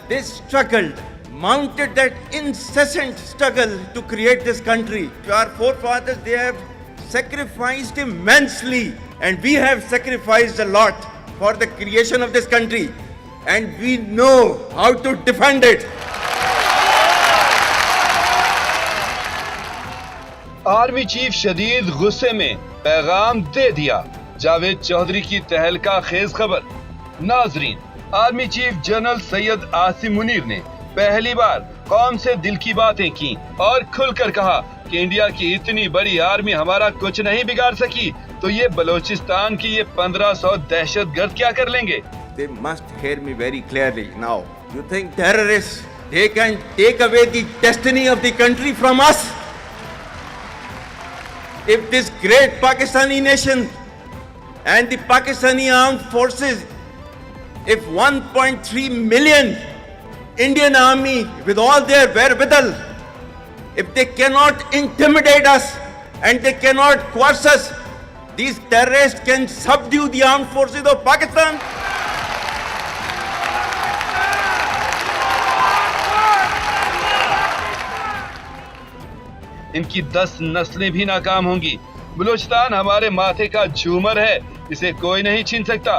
They struggled, mounted that incessant struggle to create this country. Our forefathers, they have sacrificed immensely, and we have sacrificed a lot for the creation of this country, and we know how to defend it. Army chief शदीद गुस्से में पैगाम दे दिया। जावेद चौधरी की तहलका खेज खबर। नाजरीन, army chief general Syed Asim Munir ने पहली बार कौम से दिल की बातें की और खुलकर कहा कि इंडिया की इतनी बड़ी आर्मी हमारा कुछ नहीं बिगाड़ सकी, तो ये बलोचिस्तान की ये 1500 दहशतगर्द क्या कर लेंगे। They must hear me very clearly now. You think terrorists, they can take away the destiny of the country from us? If this great Pakistani nation and the Pakistani armed forces, if 1.3 million Indian army with all their wherewithal, if they cannot intimidate us and they cannot coerce us, these terrorists can subdue the armed forces of Pakistan. इनकी 10 नस्लें भी नाकाम होंगी। बलूचिस्तान हमारे माथे का झूमर है, इसे कोई नहीं छीन सकता।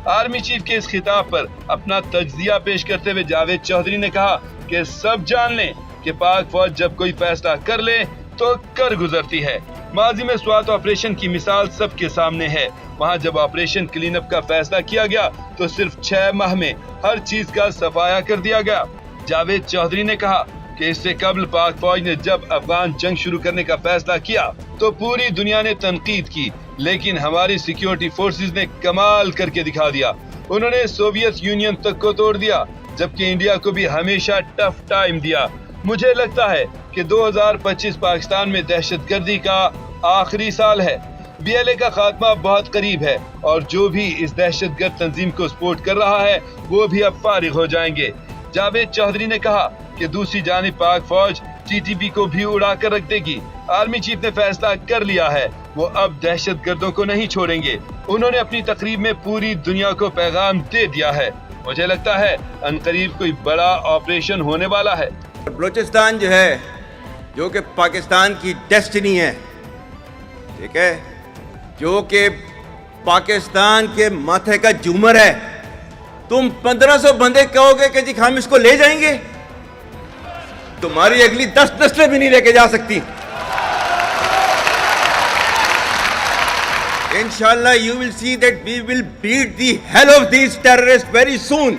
आर्मी चीफ के इस खिताब पर अपना तज्जिया पेश करते हुए जावेद चौधरी ने कहा कि सब जान लें कि पाक फौज जब कोई फैसला कर ले तो कर गुजरती है। माजी में स्वात ऑपरेशन की मिसाल सबके सामने है। वहां जब ऑपरेशन क्लीन अप का फैसला किया गया तो सिर्फ 6 माह में हर चीज का सफाया कर दिया गया। जावेद चौधरी ने कहा कि इससे कबल पाक फौज ने जब अफगान जंग शुरू करने का फैसला किया तो पूरी दुनिया ने तनकीद की, लेकिन हमारी सिक्योरिटी फोर्सेस ने कमाल करके दिखा दिया। उन्होंने सोवियत यूनियन तक को तोड़ दिया, जबकि इंडिया को भी हमेशा टफ टाइम दिया। मुझे लगता है कि 2025 पाकिस्तान में दहशतगर्दी का आखिरी साल है। BLA का खात्मा बहुत करीब है और जो भी इस दहशतगर्द तंजीम को सपोर्ट कर रहा है वो भी अब फारिग हो जाएंगे। जावेद चौधरी ने कहा कि दूसरी जानिब पाक फौज TTP को भी उड़ा कर रख देगी। आर्मी चीफ ने फैसला कर लिया है, वो अब दहशतगर्दों को नहीं छोड़ेंगे। उन्होंने अपनी तकरीब में पूरी दुनिया को पैगाम दे दिया है। मुझे लगता है अनकरीब कोई बड़ा ऑपरेशन होने वाला है। बलूचिस्तान जो है, जो कि पाकिस्तान की डेस्टिनी है, ठीक है, जो कि पाकिस्तान के माथे का झूमर है, तुम 1500 बंदे कहोगे कि जी हम इसको ले जाएंगे, तुम्हारी अगली 10 नस्लें भी नहीं लेके जा सकती। Inshallah, you will see that we will beat the hell of these terrorists very soon.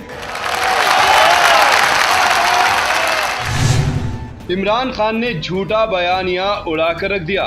Imran Khan ने झूठा बयानिया उड़ाकर रख दिया।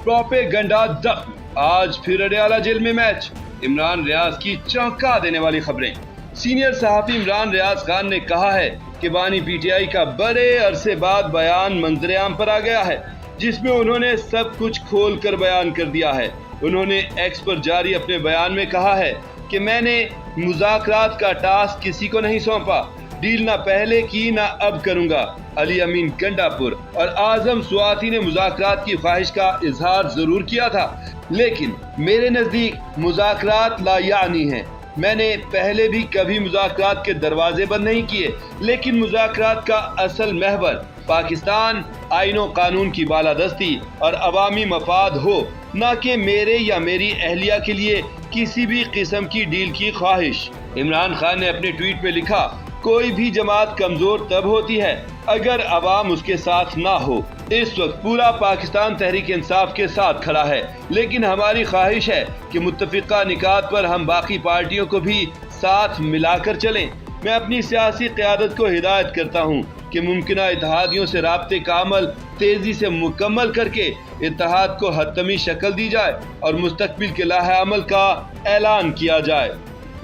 प्रोपेगंडा दफ्न, आज फिर अडयाला जेल में मैच। इमरान रियाज की चौंका देने वाली खबरें। सीनियर सहाफी इमरान रियाज खान ने कहा है कि बानी PTI का बड़े अरसे बाद बयान मंजरेआम पर आ गया है, जिसमें उन्होंने सब कुछ खोल कर बयान कर दिया है। उन्होंने X पर जारी अपने बयान में कहा है कि मैंने मुज़ाकरात का टास्क किसी को नहीं सौंपा, डील ना पहले की ना अब करूंगा। अली अमीन गंडापुर और आजम स्वाति ने मुज़ाकरात की ख्वाहिश का इजहार जरूर किया था, लेकिन मेरे नजदीक मुज़ाकरात लायानी हैं। मैंने पहले भी कभी मुज़ाकरात के दरवाजे बंद नहीं किए, लेकिन मुज़ाकरात का असल महवर पाकिस्तान, आईनो कानून की बालादस्ती और अवामी मफाद हो, न कि मेरे या मेरी अहलिया के लिए किसी भी किस्म की डील की ख्वाहिश। इमरान खान ने अपने ट्वीट में लिखा, कोई भी जमात कमजोर तब होती है अगर अवाम उसके साथ ना हो। इस वक्त पूरा पाकिस्तान तहरीक इंसाफ के साथ खड़ा है, लेकिन हमारी ख्वाहिश है कि मुत्तफिका निकात पर हम बाकी पार्टियों को भी साथ मिलाकर चलें। मैं अपनी सियासी क़यादत को हिदायत करता हूँ कि मुमकिना इत्तेहादियों से राब्ते का अमल तेजी से मुकम्मल करके इत्तेहाद को हतमी शक्ल दी जाए और मुस्तकबिल के लाहे अमल का ऐलान किया जाए।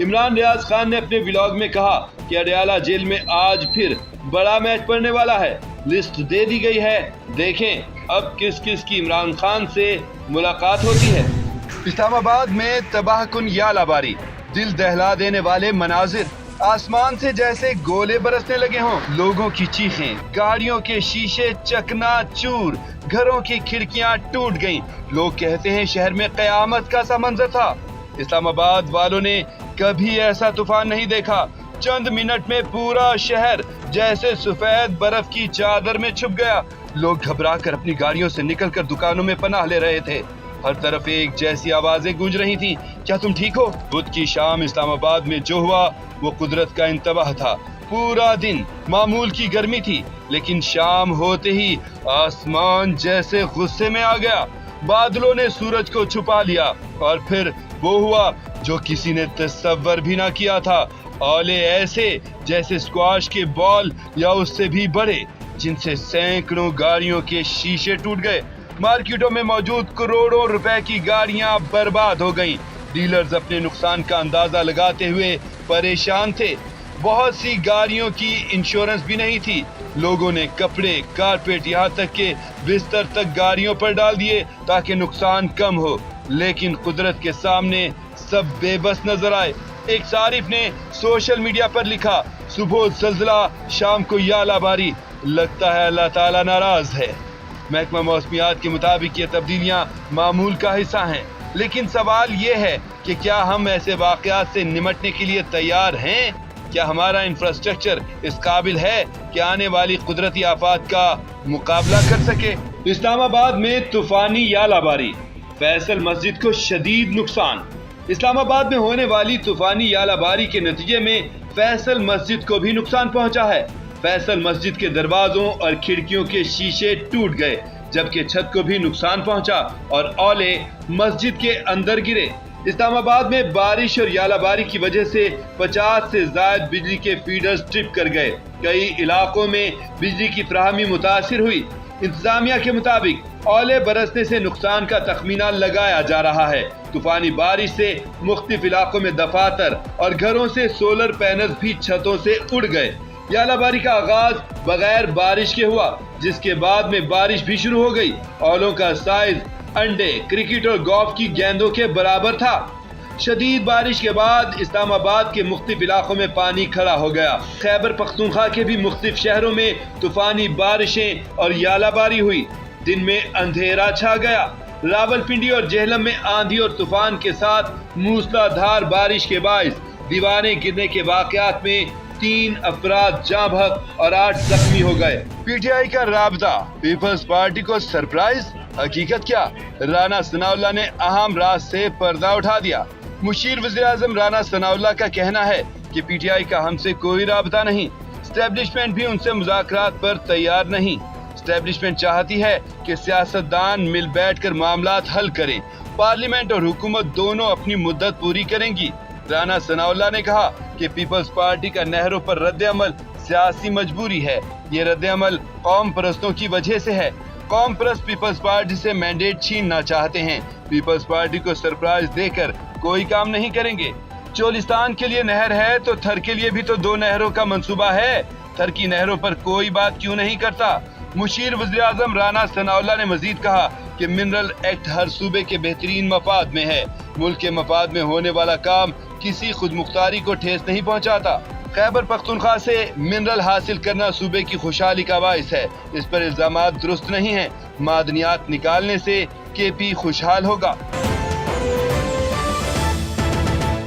इमरान रियाज खान ने अपने व्लॉग में कहा कि अडयाला जेल में आज फिर बड़ा मैच पड़ने वाला है। लिस्ट दे दी गई है, देखें अब किस किस की इमरान खान से मुलाकात होती है। इस्लामाबाद में तबाहकुन यालाबारी, दिल दहला देने वाले मनाजिर, आसमान से जैसे गोले बरसने लगे हों, लोगों की चीखें, गाड़ियों के शीशे चकनाचूर, घरों की खिड़कियां टूट गईं। लोग कहते हैं शहर में कयामत का सा मंजर था। इस्लामाबाद वालों ने कभी ऐसा तूफान नहीं देखा। चंद मिनट में पूरा शहर जैसे सफेद बर्फ की चादर में छुप गया। लोग घबराकर अपनी गाड़ियों से निकलकर दुकानों में पनाह ले रहे थे। हर तरफ एक जैसी आवाजें गूंज रही थी, क्या तुम ठीक हो? बुध की शाम इस्लामाबाद में जो हुआ वो कुदरत का इंतबाह था। पूरा दिन मामूल की गर्मी थी, लेकिन शाम होते ही आसमान जैसे गुस्से में आ गया। बादलों ने सूरज को छुपा लिया और फिर वो हुआ जो किसी ने तसव्वुर भी ना किया था। ओले ऐसे जैसे स्क्वाश के बॉल या उससे भी बड़े, जिनसे सैकड़ों गाड़ियों के शीशे टूट गए। मार्केटों में मौजूद करोड़ों रुपए की गाड़ियां बर्बाद हो गईं। डीलर्स अपने नुकसान का अंदाजा लगाते हुए परेशान थे। बहुत सी गाड़ियों की इंश्योरेंस भी नहीं थी। लोगों ने कपड़े, कारपेट, यहाँ तक के बिस्तर तक गाड़ियों पर डाल दिए ताकि नुकसान कम हो। लेकिन कुदरत के सामने सब बेबस नजर आए। एक सारिफ ने सोशल मीडिया पर लिखा, सुबह ज़ल्ज़ला, शाम को यालाबारी। लगता है अल्लाह ताला नाराज है। महकमा मौसमियात के मुताबिक ये तब्दीलियां मामूल का हिस्सा हैं, लेकिन सवाल ये है कि क्या हम ऐसे वाक़यात से निमटने के लिए तैयार हैं? क्या हमारा इंफ्रास्ट्रक्चर इस काबिल है कि आने वाली कुदरती आफात का मुकाबला कर सके? इस्लामाबाद में तूफानी यालाबारी, फैसल मस्जिद को शदीद नुकसान। इस्लामाबाद में होने वाली तूफानी यालाबारी के नतीजे में फैसल मस्जिद को भी नुकसान पहुंचा है। फैसल मस्जिद के दरवाजों और खिड़कियों के शीशे टूट गए, जबकि छत को भी नुकसान पहुंचा और ओले मस्जिद के अंदर गिरे। इस्लामाबाद में बारिश और यालाबारी की वजह से 50 से ज्यादा बिजली के फीडर्स ट्रिप कर गए। कई इलाकों में बिजली की फराहमी मुतासिर हुई। इंतजामिया के मुताबिक ओले बरसने से नुकसान का तखमीना लगाया जा रहा है। तूफानी बारिश से मुख्तलिफ इलाकों में दफातर और घरों से सोलर पैनल्स भी छतों से उड़ गए। यालाबारी का आगाज बगैर बारिश के हुआ, जिसके बाद में बारिश भी शुरू हो गई। ओलों का साइज अंडे, क्रिकेट और गोल्फ की गेंदों के बराबर था। शदीद बारिश के बाद इस्लामाबाद के मुख्तलिफ इलाकों में पानी खड़ा हो गया। खैबर पख्तूनख्वा के भी मुख्तलिफ शहरों में तूफानी बारिशें और यालाबारी हुई। दिन में अंधेरा छा गया। रावलपिंडी और जेहलम में आंधी और तूफान के साथ मूसलाधार बारिश के बाइस दीवारें गिरने के वाकयात में 3 अफराद जाँ बहक और 8 जख्मी हो गए। पीटीआई का राबता, पीपल्स पार्टी को सरप्राइज। हकीकत क्या? राना सनाउल्लाह ने अहम राज से पर्दा उठा दिया। मुशीर वज़ीर-ए-आज़म राना सनाउल्लाह का कहना है कि पीटीआई का हमसे कोई राबता नहीं। एस्टेब्लिशमेंट भी उनसे मुज़ाकरात पर तैयार नहीं। एस्टेब्लिशमेंट चाहती है कि सियासतदान मिल बैठकर मामलात हल करें। पार्लियामेंट और हुकूमत दोनों अपनी मुद्दत पूरी करेंगी। राना सनाउल्लाह ने कहा कि पीपल्स पार्टी का नहरों पर रद्द-ए-अमल सियासी मजबूरी है। ये रद्द-ए-अमल कौम परस्तों की वजह से है। कौम परस्त पीपल्स पार्टी से मैंडेट छीनना चाहते हैं। पीपल्स पार्टी को सरप्राइज देकर कोई काम नहीं करेंगे। चोलिस्तान के लिए नहर है तो थर के लिए भी तो 2 नहरों का मंसूबा है। थर की नहरों पर कोई बात क्यों नहीं करता? मुशीर वज़ीर-ए-आज़म राना सनाउल्लाह ने मजीद कहा कि मिनरल एक्ट हर सूबे के बेहतरीन मफाद में है। मुल्क के मफाद में होने वाला काम किसी खुद मुख्तारी को ठेस नहीं पहुंचाता। खैबर पख्तूनख्वा से मिनरल हासिल करना सूबे की खुशहाली का बाइस है। इस पर इल्जामात दुरुस्त नहीं है। मादनियात निकालने से केपी खुशहाल होगा।